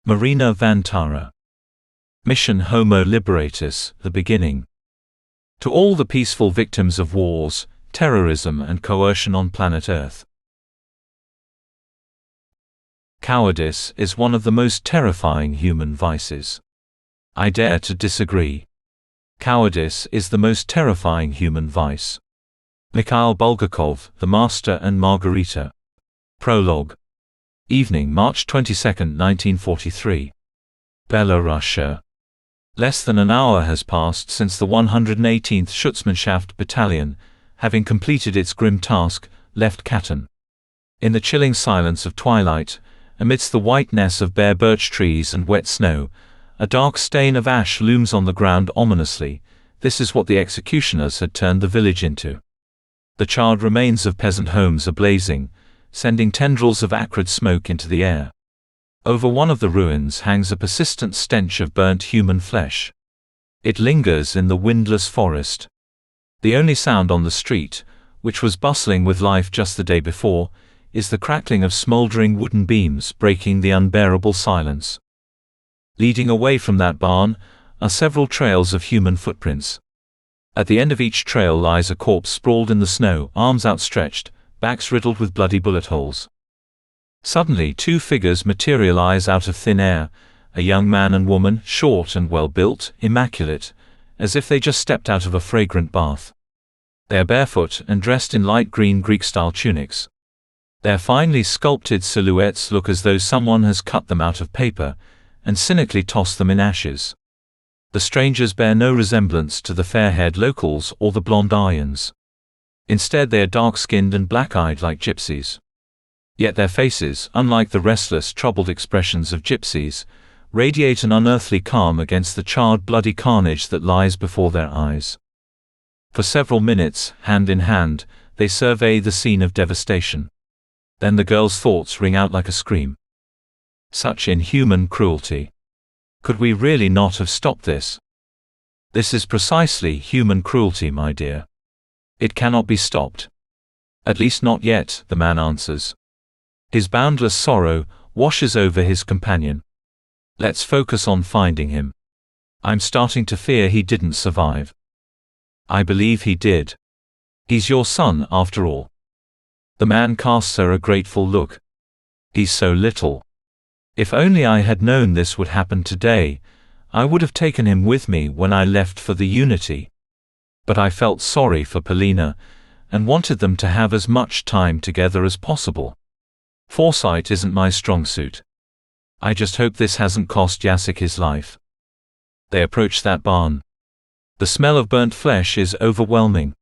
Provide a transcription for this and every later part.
Marina Vantara. Mission Homo Liberatus, the beginning. To all the peaceful victims of wars, terrorism and coercion on planet Earth. Cowardice is one of the most terrifying human vices. I dare to disagree. Cowardice is the most terrifying human vice. Mikhail Bulgakov, The Master and Margarita. Prologue. Evening, March 22, 1943. Belarusia. Less than an hour has passed since the 118th Schutzmannschaft Battalion, having completed its grim task, left Katyn. In the chilling silence of twilight, amidst the whiteness of bare birch trees and wet snow, a dark stain of ash looms on the ground ominously. This is what the executioners had turned the village into. The charred remains of peasant homes are blazing, sending tendrils of acrid smoke into the air. Over one of the ruins hangs a persistent stench of burnt human flesh. It lingers in the windless forest. The only sound on the street, which was bustling with life just the day before, is the crackling of smoldering wooden beams breaking the unbearable silence. Leading away from that barn are several trails of human footprints. At the end of each trail lies a corpse sprawled in the snow, arms outstretched, backs riddled with bloody bullet holes. Suddenly, two figures materialize out of thin air, a young man and woman, short and well-built, immaculate, as if they just stepped out of a fragrant bath. They are barefoot and dressed in light green Greek-style tunics. Their finely sculpted silhouettes look as though someone has cut them out of paper and cynically tossed them in ashes. The strangers bear no resemblance to the fair-haired locals or the blonde Aryans. Instead, they are dark-skinned and black-eyed like gypsies. Yet their faces, unlike the restless, troubled expressions of gypsies, radiate an unearthly calm against the charred, bloody carnage that lies before their eyes. For several minutes, hand in hand, they survey the scene of devastation. Then the girl's thoughts ring out like a scream. Such inhuman cruelty. Could we really not have stopped this? This is precisely human cruelty, my dear. It cannot be stopped. At least not yet, the man answers. His boundless sorrow washes over his companion. Let's focus on finding him. I'm starting to fear he didn't survive. I believe he did. He's your son, after all. The man casts her a grateful look. He's so little. If only I had known this would happen today, I would have taken him with me when I left for the Unity. But I felt sorry for Polina, and wanted them to have as much time together as possible. Foresight isn't my strong suit. I just hope this hasn't cost Jacek his life. They approach that barn. The smell of burnt flesh is overwhelming.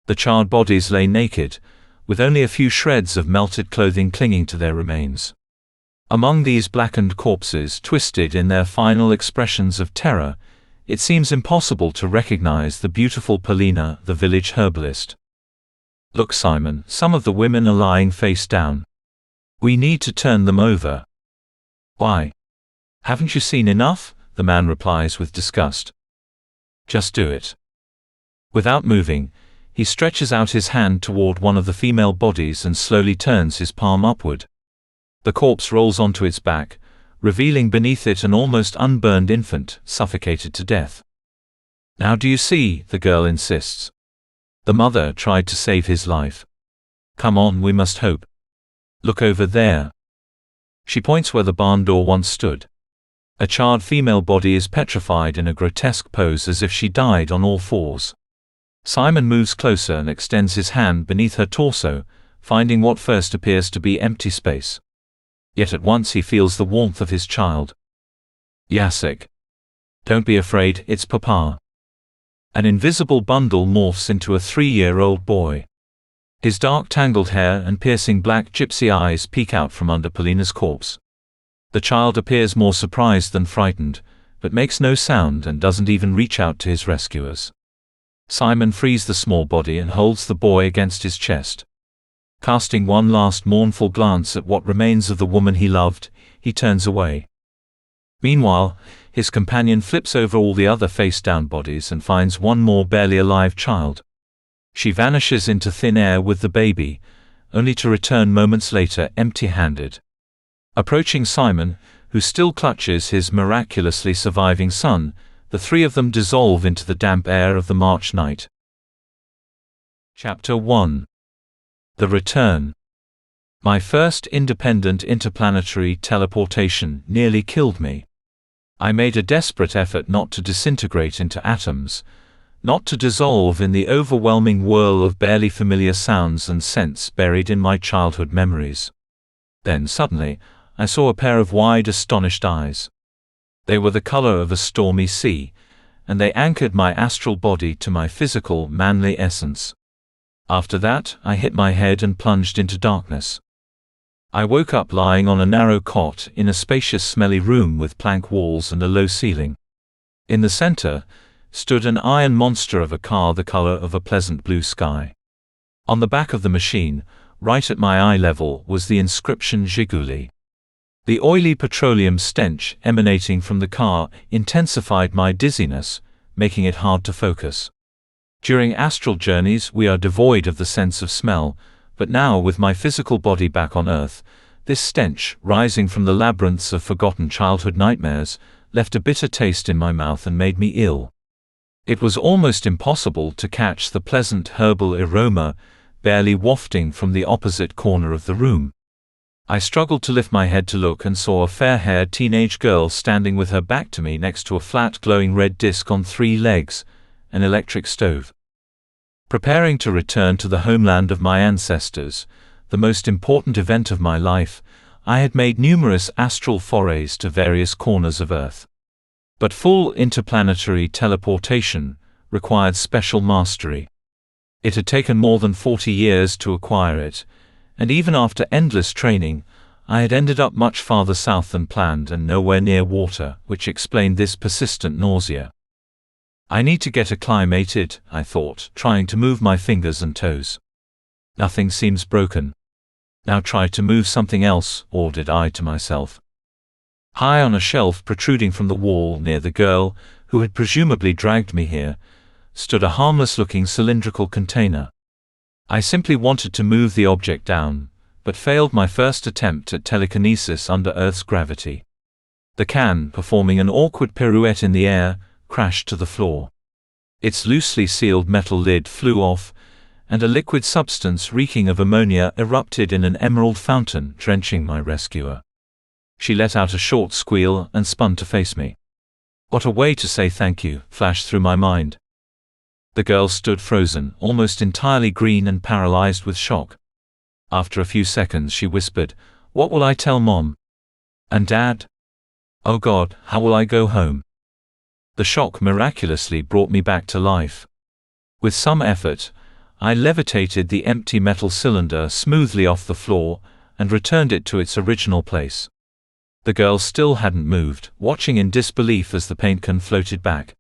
The charred bodies lay naked, with only a few shreds of melted clothing clinging to their remains. Among these blackened corpses, twisted in their final expressions of terror, it seems impossible to recognize the beautiful Polina, the village herbalist. Look, Simon, some of the women are lying face down. We need to turn them over. Why? Haven't you seen enough? The man replies with disgust. Just do it. Without moving, he stretches out his hand toward one of the female bodies and slowly turns his palm upward. The corpse rolls onto its back, revealing beneath it an almost unburned infant, suffocated to death. Now do you see? The girl insists. The mother tried to save his life. Come on, we must hope. Look over there. She points where the barn door once stood. A charred female body is petrified in a grotesque pose as if she died on all fours. Simon moves closer and extends his hand beneath her torso, finding what first appears to be empty space. Yet at once he feels the warmth of his child. Jacek. Don't be afraid, it's Papa. An invisible bundle morphs into a 3-year-old boy. His dark tangled hair and piercing black gypsy eyes peek out from under Polina's corpse. The child appears more surprised than frightened, but makes no sound and doesn't even reach out to his rescuers. Simon frees the small body and holds the boy against his chest. Casting one last mournful glance at what remains of the woman he loved, he turns away. Meanwhile, his companion flips over all the other face-down bodies and finds one more barely alive child. She vanishes into thin air with the baby, only to return moments later empty-handed. Approaching Simon, who still clutches his miraculously surviving son. The three of them dissolve into the damp air of the March night. Chapter 1. The Return. My first independent interplanetary teleportation nearly killed me. I made a desperate effort not to disintegrate into atoms, not to dissolve in the overwhelming whirl of barely familiar sounds and scents buried in my childhood memories. Then suddenly, I saw a pair of wide, astonished eyes. They were the color of a stormy sea, and they anchored my astral body to my physical, manly essence. After that, I hit my head and plunged into darkness. I woke up lying on a narrow cot in a spacious, smelly room with plank walls and a low ceiling. In the center stood an iron monster of a car the color of a pleasant blue sky. On the back of the machine, right at my eye level, was the inscription Zhiguli. The oily petroleum stench emanating from the car intensified my dizziness, making it hard to focus. During astral journeys we are devoid of the sense of smell, but now with my physical body back on Earth, this stench, rising from the labyrinths of forgotten childhood nightmares, left a bitter taste in my mouth and made me ill. It was almost impossible to catch the pleasant herbal aroma barely wafting from the opposite corner of the room. I struggled to lift my head to look and saw a fair-haired teenage girl standing with her back to me next to a flat glowing red disc on 3 legs, an electric stove. Preparing to return to the homeland of my ancestors, the most important event of my life, I had made numerous astral forays to various corners of Earth. But full interplanetary teleportation required special mastery. It had taken more than 40 years to acquire it, and even after endless training, I had ended up much farther south than planned and nowhere near water, which explained this persistent nausea. I need to get acclimated, I thought, trying to move my fingers and toes. Nothing seems broken. Now try to move something else, ordered I to myself. High on a shelf protruding from the wall near the girl, who had presumably dragged me here, stood a harmless-looking cylindrical container. I simply wanted to move the object down, but failed my first attempt at telekinesis under Earth's gravity. The can, performing an awkward pirouette in the air, crashed to the floor. Its loosely sealed metal lid flew off, and a liquid substance reeking of ammonia erupted in an emerald fountain, drenching my rescuer. She let out a short squeal and spun to face me. What a way to say thank you, flashed through my mind. The girl stood frozen, almost entirely green and paralyzed with shock. After a few seconds she whispered, "What will I tell Mom? And Dad? Oh God, how will I go home?" The shock miraculously brought me back to life. With some effort, I levitated the empty metal cylinder smoothly off the floor and returned it to its original place. The girl still hadn't moved, watching in disbelief as the paint can floated back.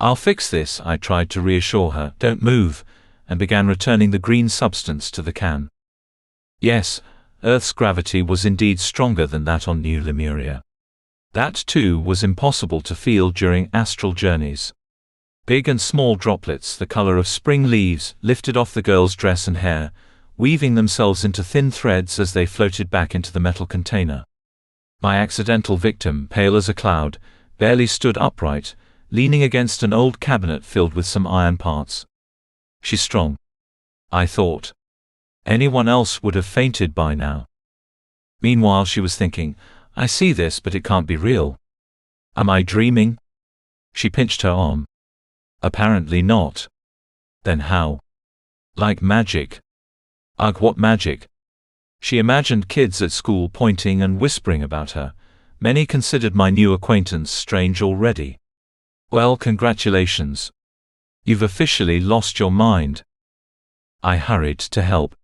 "I'll fix this," I tried to reassure her. "Don't move," and began returning the green substance to the can. Yes, Earth's gravity was indeed stronger than that on New Lemuria. That too was impossible to feel during astral journeys. Big and small droplets the color of spring leaves lifted off the girl's dress and hair, weaving themselves into thin threads as they floated back into the metal container. My accidental victim, pale as a cloud, barely stood upright, leaning against an old cabinet filled with some iron parts. "She's strong," I thought. Anyone else would have fainted by now. Meanwhile she was thinking, "I see this, but it can't be real. Am I dreaming?" She pinched her arm. "Apparently not." "Then how?" "Like magic." "Ugh, what magic?" She imagined kids at school pointing and whispering about her. Many considered my new acquaintance strange already. "Well, congratulations. You've officially lost your mind." I hurried to help.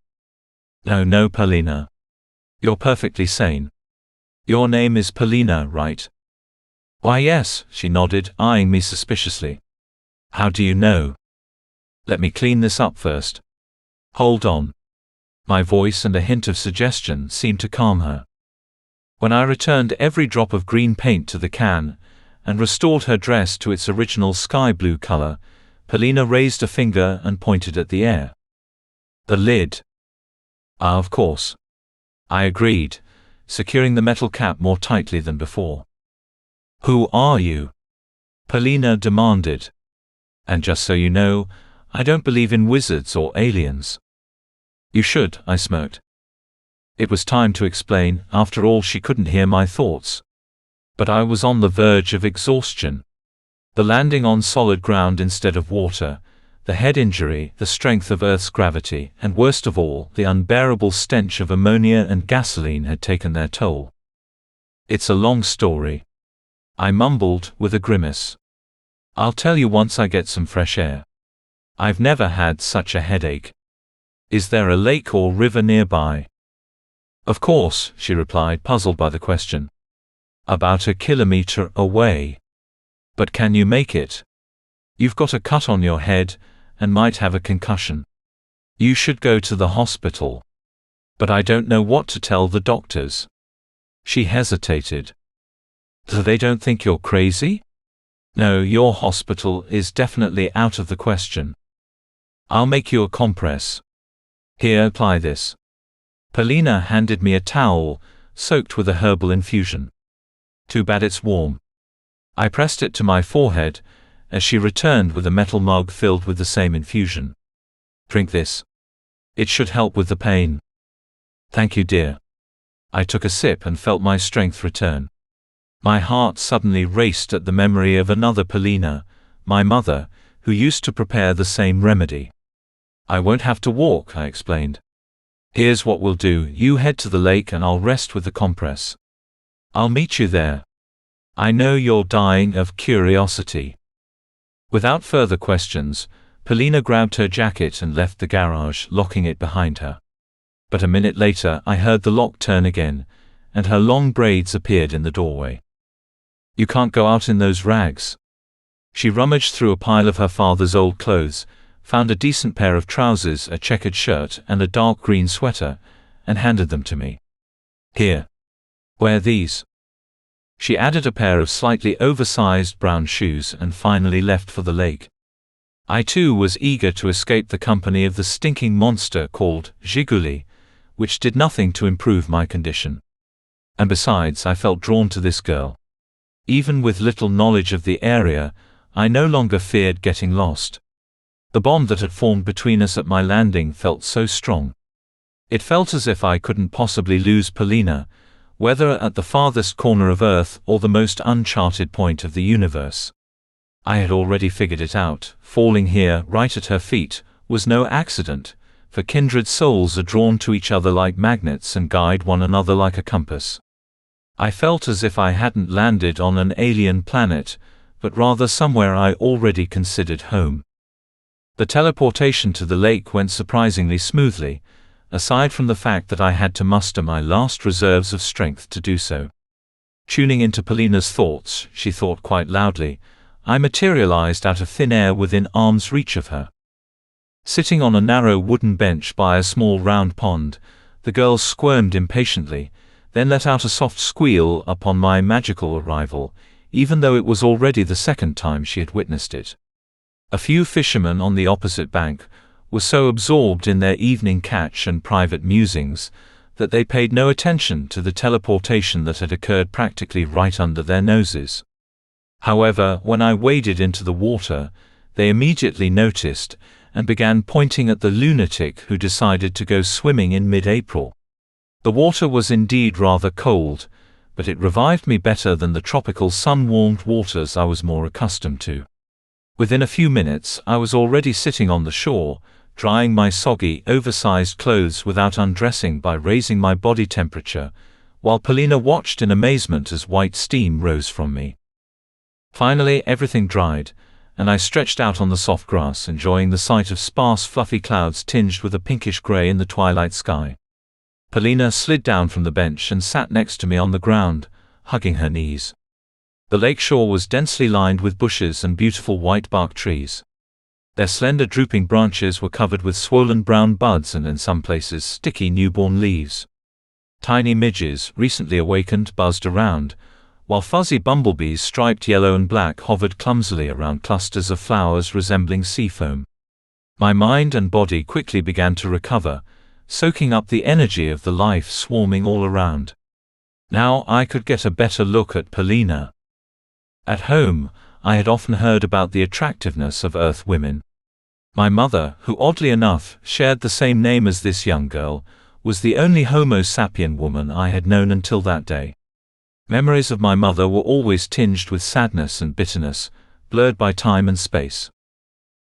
No, Polina. You're perfectly sane. Your name is Polina, right?" "Why yes," she nodded, eyeing me suspiciously. "How do you know?" "Let me clean this up first." "Hold on." My voice and a hint of suggestion seemed to calm her. When I returned every drop of green paint to the can, and restored her dress to its original sky blue color, Polina raised a finger and pointed at the air. "The lid." "Ah, of course." I agreed, securing the metal cap more tightly than before. "Who are you?" Polina demanded. "And just so you know, I don't believe in wizards or aliens." "You should," I smirked. It was time to explain. After all, she couldn't hear my thoughts. But I was on the verge of exhaustion. The landing on solid ground instead of water, the head injury, the strength of Earth's gravity, and worst of all, the unbearable stench of ammonia and gasoline had taken their toll. "It's a long story," I mumbled, with a grimace. "I'll tell you once I get some fresh air. I've never had such a headache. Is there a lake or river nearby?" "Of course," she replied, puzzled by the question. "About a kilometer away." "But can you make it? You've got a cut on your head, and might have a concussion. You should go to the hospital." "But I don't know what to tell the doctors." She hesitated. "So they don't think you're crazy?" "No, your hospital is definitely out of the question. I'll make you a compress. Here, apply this." Polina handed me a towel, soaked with a herbal infusion. "Too bad it's warm." I pressed it to my forehead, as she returned with a metal mug filled with the same infusion. "Drink this. It should help with the pain." "Thank you, dear." I took a sip and felt my strength return. My heart suddenly raced at the memory of another Polina, my mother, who used to prepare the same remedy. "I won't have to walk," I explained. "Here's what we'll do. You head to the lake and I'll rest with the compress. I'll meet you there. I know you're dying of curiosity." Without further questions, Polina grabbed her jacket and left the garage, locking it behind her. But a minute later I heard the lock turn again, and her long braids appeared in the doorway. "You can't go out in those rags." She rummaged through a pile of her father's old clothes, found a decent pair of trousers, a checkered shirt, and a dark green sweater, and handed them to me. "Here. Wear these." She added a pair of slightly oversized brown shoes and finally left for the lake. I too was eager to escape the company of the stinking monster called Zhiguli, which did nothing to improve my condition. And besides, I felt drawn to this girl. Even with little knowledge of the area, I no longer feared getting lost. The bond that had formed between us at my landing felt so strong. It felt as if I couldn't possibly lose Polina, whether at the farthest corner of Earth or the most uncharted point of the universe. I had already figured it out. Falling here, right at her feet, was no accident, for kindred souls are drawn to each other like magnets and guide one another like a compass. I felt as if I hadn't landed on an alien planet, but rather somewhere I already considered home. The teleportation to the lake went surprisingly smoothly, aside from the fact that I had to muster my last reserves of strength to do so. Tuning into Polina's thoughts, she thought quite loudly, I materialized out of thin air within arm's reach of her. Sitting on a narrow wooden bench by a small round pond, the girl squirmed impatiently, then let out a soft squeal upon my magical arrival, even though it was already the second time she had witnessed it. A few fishermen on the opposite bank were so absorbed in their evening catch and private musings that they paid no attention to the teleportation that had occurred practically right under their noses. However, when I waded into the water, they immediately noticed and began pointing at the lunatic who decided to go swimming in mid-April. The water was indeed rather cold, but it revived me better than the tropical sun-warmed waters I was more accustomed to. Within a few minutes, I was already sitting on the shore, drying my soggy, oversized clothes without undressing by raising my body temperature, while Polina watched in amazement as white steam rose from me. Finally, everything dried, and I stretched out on the soft grass, enjoying the sight of sparse, fluffy clouds tinged with a pinkish gray in the twilight sky. Polina slid down from the bench and sat next to me on the ground, hugging her knees. The lake shore was densely lined with bushes and beautiful white bark trees. Their slender drooping branches were covered with swollen brown buds and in some places sticky newborn leaves. Tiny midges, recently awakened, buzzed around, while fuzzy bumblebees striped yellow and black hovered clumsily around clusters of flowers resembling sea foam. My mind and body quickly began to recover, soaking up the energy of the life swarming all around. Now I could get a better look at Polina. At home, I had often heard about the attractiveness of Earth women. My mother, who oddly enough shared the same name as this young girl, was the only Homo sapien woman I had known until that day. Memories of my mother were always tinged with sadness and bitterness, blurred by time and space.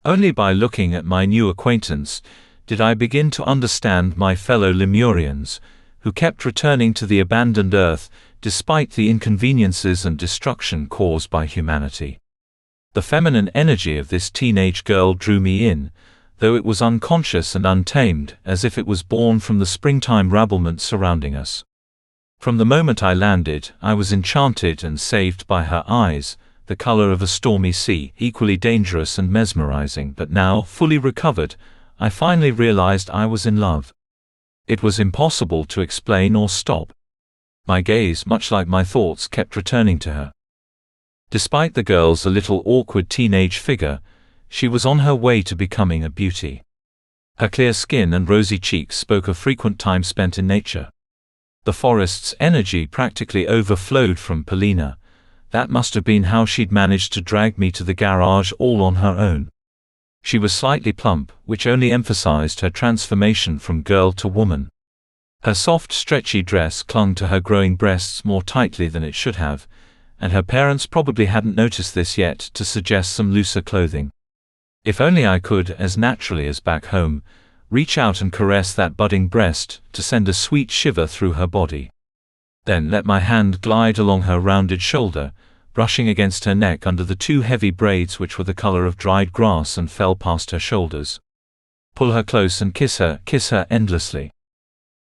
Only by looking at my new acquaintance did I begin to understand my fellow Lemurians, who kept returning to the abandoned Earth despite the inconveniences and destruction caused by humanity. The feminine energy of this teenage girl drew me in, though it was unconscious and untamed, as if it was born from the springtime rabblement surrounding us. From the moment I landed, I was enchanted and saved by her eyes, the color of a stormy sea, equally dangerous and mesmerizing. But now, fully recovered, I finally realized I was in love. It was impossible to explain or stop. My gaze, much like my thoughts, kept returning to her. Despite the girl's a little awkward teenage figure, she was on her way to becoming a beauty. Her clear skin and rosy cheeks spoke of frequent time spent in nature. The forest's energy practically overflowed from Polina. That must have been how she'd managed to drag me to the garage all on her own. She was slightly plump, which only emphasized her transformation from girl to woman. Her soft, stretchy dress clung to her growing breasts more tightly than it should have, and her parents probably hadn't noticed this yet to suggest some looser clothing. If only I could, as naturally as back home, reach out and caress that budding breast to send a sweet shiver through her body. Then let my hand glide along her rounded shoulder, brushing against her neck under the two heavy braids which were the color of dried grass and fell past her shoulders. Pull her close and kiss her endlessly.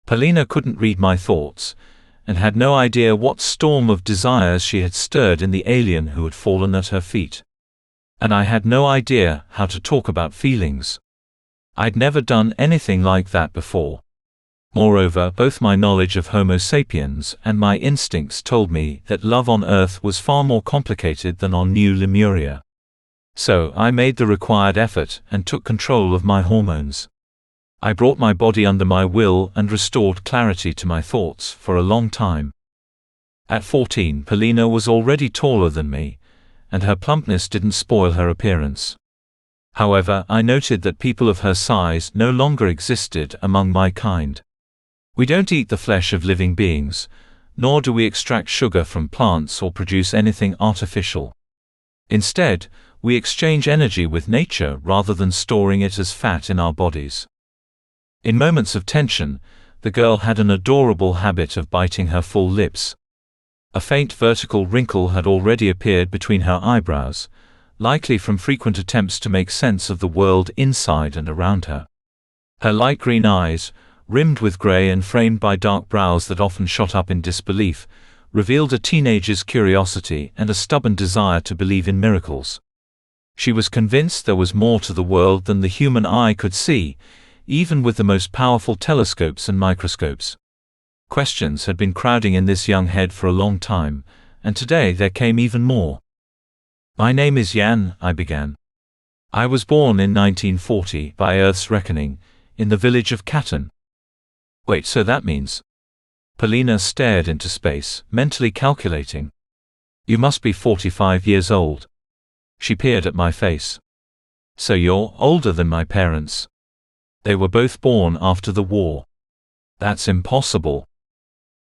Polina couldn't read my thoughts, and had no idea what storm of desires she had stirred in the alien who had fallen at her feet. And I had no idea how to talk about feelings. I'd never done anything like that before. Moreover, both my knowledge of Homo sapiens and my instincts told me that love on Earth was far more complicated than on New Lemuria. So I made the required effort and took control of my hormones. I brought my body under my will and restored clarity to my thoughts for a long time. At 14, Polina was already taller than me, and her plumpness didn't spoil her appearance. However, I noted that people of her size no longer existed among my kind. We don't eat the flesh of living beings, nor do we extract sugar from plants or produce anything artificial. Instead, we exchange energy with nature rather than storing it as fat in our bodies. In moments of tension, the girl had an adorable habit of biting her full lips. A faint vertical wrinkle had already appeared between her eyebrows, likely from frequent attempts to make sense of the world inside and around her. Her light green eyes, rimmed with gray and framed by dark brows that often shot up in disbelief, revealed a teenager's curiosity and a stubborn desire to believe in miracles. She was convinced there was more to the world than the human eye could see, even with the most powerful telescopes and microscopes. Questions had been crowding in this young head for a long time, and today there came even more. "My name is Jan," I began. "I was born in 1940, by Earth's reckoning, in the village of Katyn." "Wait, so that means—" Polina stared into space, mentally calculating. "You must be 45 years old." She peered at my face. "So you're older than my parents. They were both born after the war." "That's impossible."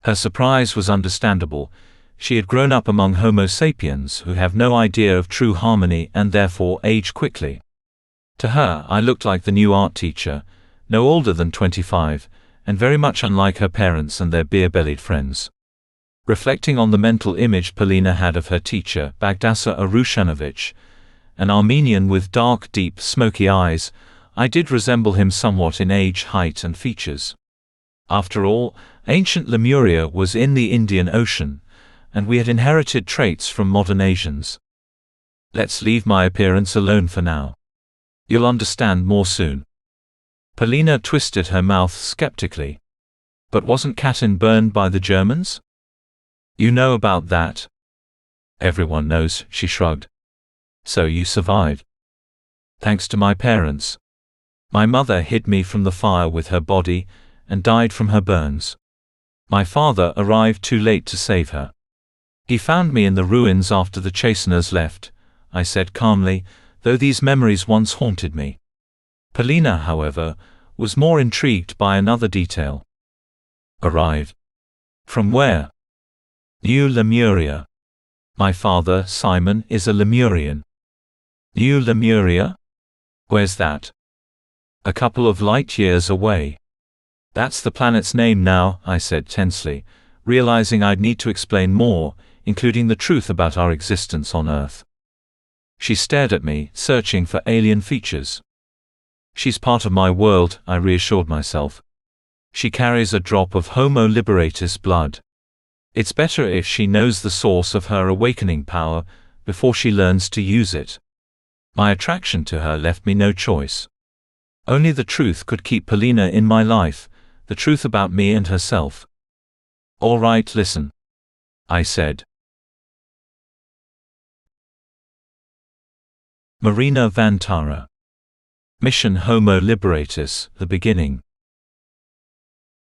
Her surprise was understandable. She had grown up among Homo sapiens who have no idea of true harmony and therefore age quickly. To her, I looked like the new art teacher, no older than 25, and very much unlike her parents and their beer-bellied friends. Reflecting on the mental image Polina had of her teacher, Bagdasa Arushanovich, an Armenian with dark, deep, smoky eyes, I did resemble him somewhat in age, height, and features. After all, ancient Lemuria was in the Indian Ocean, and we had inherited traits from modern Asians. "Let's leave my appearance alone for now. You'll understand more soon." Polina twisted her mouth skeptically. "But wasn't Katyn burned by the Germans?" "You know about that?" "Everyone knows," she shrugged. "So you survived." "Thanks to my parents. My mother hid me from the fire with her body, and died from her burns. My father arrived too late to save her. He found me in the ruins after the chasteners left, I said calmly, though these memories once haunted me. Polina, however, was more intrigued by another detail. Arrived? From where? New Lemuria. My father, Simon, is a Lemurian. New Lemuria? Where's that? A couple of light years away. That's the planet's name now, I said tensely, realizing I'd need to explain more, including the truth about our existence on Earth. She stared at me, searching for alien features. She's part of my world, I reassured myself. She carries a drop of Homo Liberatus blood. It's better if she knows the source of her awakening power before she learns to use it. My attraction to her left me no choice. Only the truth could keep Polina in my life, the truth about me and herself. All right, listen, I said. Marina Vantara. Mission Homo Liberatus, the beginning.